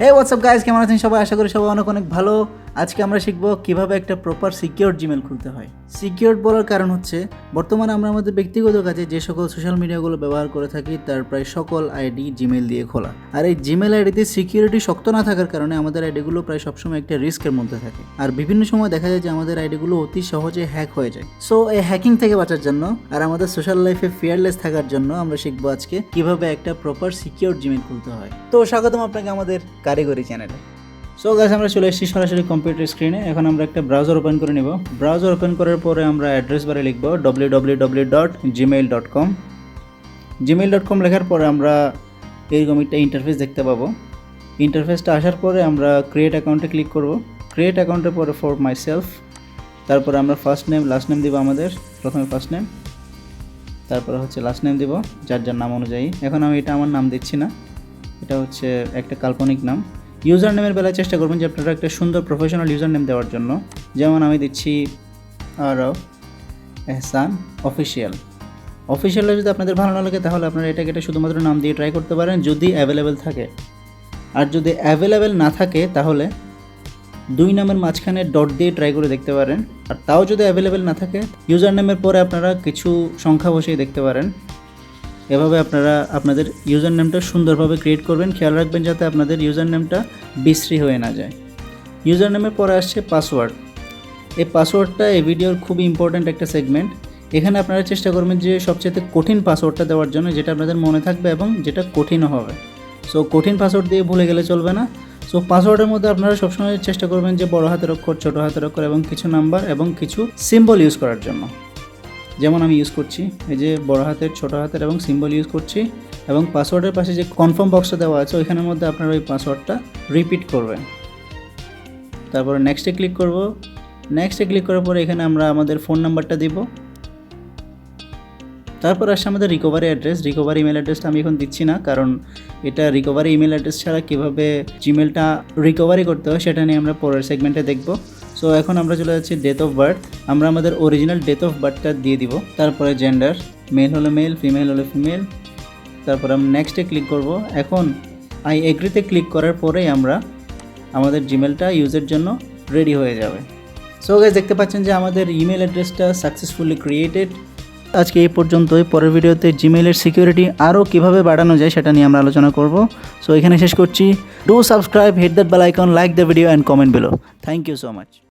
হে WhatsApp guys, কেমন আছেন সবাই? আশা করি সবাই অনেক অনেক ভালো। আজকে আমরা শিখবো কিভাবে একটা প্রপার সিকিউর জিমেল খুলতে হয়। সিকিউর বলার কারণ হচ্ছে বর্তমানে আমরা আমাদের ব্যক্তিগত কাজে যে সকল সোশ্যাল মিডিয়াগুলো ব্যবহার করে থাকি তার প্রায় সকল আইডি জিমেল দিয়ে খোলা। আর এই জিমেল আইডিতে সিকিউরিটি শক্ত না থাকার কারণে আমাদের আইডিগুলো প্রায় সবসময় একটা রিস্কের মধ্যে থাকে। আর বিভিন্ন সময় দেখা যায় যে আমাদের আইডিগুলো অতি সহজে হ্যাক হয়ে যায়। সো এই হ্যাকিং থেকে বাঁচার জন্য আর আমাদের সোশ্যাল লাইফে ফিয়ারলেস থাকার জন্য আমরা শিখবো আজকে কিভাবে একটা প্রপার সিকিউর জিমেল খুলতে হয়। তো স্বাগতম আপনাকে আমাদের কারিগরি চ্যানেলে। সো গাইস, আমরা চলে এসেছি সরাসরি কম্পিউটার স্ক্রিনে। এখন আমরা একটা ব্রাউজার ওপেন করে নেব। ব্রাউজার ওপেন করার পরে আমরা অ্যাড্রেস বারে লিখব www.gmail.com। gmail.com লেখার পরে আমরা এরকম একটা ইন্টারফেস দেখতে পাবো। ইন্টারফেসটা আসার পরে আমরা ক্রিয়েট অ্যাকাউন্টে ক্লিক করব। ক্রিয়েট অ্যাকাউন্টের পরে ফর মাই সেলফ, তারপরে আমরা ফার্স্ট নেম লাস্ট নেম দিব। আমাদের প্রথমে ফার্স্ট নেম, তারপরে হচ্ছে লাস্ট নেম দিব যার যার নাম অনুযায়ী। এখন আমি এটা আমার নাম দিচ্ছি না, এটা হচ্ছে একটা কাল্পনিক নাম। ইউজার নেমের বেলায় চেষ্টা করবেন যে আপনারা একটা সুন্দর প্রফেশনাল ইউজার নেম দেওয়ার জন্য। যেমন আমি দিচ্ছি আরব এহসান অফিসিয়াল। অফিসিয়ালটা যদি আপনাদের ভালো না লাগে তাহলে আপনারা এটাকে শুধুমাত্র নাম দিয়ে ট্রাই করতে পারেন যদি অ্যাভেলেবেল থাকে। আর যদি অ্যাভেলেবেল না থাকে তাহলে 2 নামের মাঝখানে ডট দিয়ে ট্রাই করে দেখতে পারেন। আর তাও যদি অ্যাভেলেবেল না থাকে ইউজার নেমের পরে আপনারা কিছু সংখ্যা বসিয়ে দেখতে পারেন। এভাবে আপনারা আপনাদের ইউজার নেমটা সুন্দরভাবে ক্রিয়েট করবেন। খেয়াল রাখবেন যাতে আপনাদের ইউজার নেমটা বিশ্রী হয়ে না যায়। ইউজার নেমের পরে আসছে পাসওয়ার্ড। এই পাসওয়ার্ডটা এই ভিডিওর খুবই ইম্পর্ট্যান্ট একটা সেগমেন্ট। এখানে আপনারা চেষ্টা করবেন যে সবচেয়ে কঠিন পাসওয়ার্ডটা দেওয়ার জন্য, যেটা আপনাদের মনে থাকবে এবং যেটা কঠিনও হবে। সো কঠিন পাসওয়ার্ড দিয়ে ভুলে গেলে চলবে না। সো পাসওয়ার্ডের মধ্যে আপনারা সবসময় চেষ্টা করবেন যে বড় হাতের অক্ষর, ছোটো হাতের অক্ষর এবং কিছু নাম্বার এবং কিছু সিম্বল ইউজ করার জন্য। যেমন আমি ইউজ করছি এই যে বড় হাতের, ছোটো হাতের এবং সিম্বল ইউজ করছি। এবং পাসওয়ার্ডের পাশে যে কনফার্ম বক্সটা দেওয়া আছে ওইখানের মধ্যে আপনারা ওই পাসওয়ার্ডটা রিপিট করবেন। তারপরে নেক্সটে ক্লিক করব। নেক্সটে ক্লিক করার পরে এখানে আমরা আমাদের ফোন নাম্বারটা দিব। তারপর আসছে আমাদের রিকভারি অ্যাড্রেস। রিকভারি ইমেল অ্যাড্রেসটা আমি এখন দিচ্ছি না, কারণ এটা রিকভারি ইমেল অ্যাড্রেস ছাড়া কীভাবে জিমেলটা রিকভারি করতে হয় সেটা নিয়ে আমরা পরের সেগমেন্টে দেখব। সো এখন আমরা চলে যাচ্ছি ডেট অফ বার্থ। আমরা আমাদের অরিজিনাল ডেট অফ বার্থটা দিয়ে দিব। তারপরে জেন্ডার, মেল হলে মেল, ফিমেল হলে ফিমেল। তারপর আমরা নেক্সটে ক্লিক করব। এখন আই এগ্রিতে ক্লিক করার পরেই আমরা আমাদের জিমেলটা ইউজের জন্য রেডি হয়ে যাবে। সো গাইস, দেখতে পাচ্ছেন যে আমাদের ইমেল অ্যাড্রেসটা সাকসেসফুলি ক্রিয়েটেড। আজকে এই পর্যন্তই। পরের ভিডিওতে জিমেলের সিকিউরিটি আরও কীভাবে বাড়ানো যায় সেটা নিয়ে আমরা আলোচনা করব। সো এখানে শেষ করছি। Do subscribe, hit that bell icon, like the video and comment below. Thank you so much.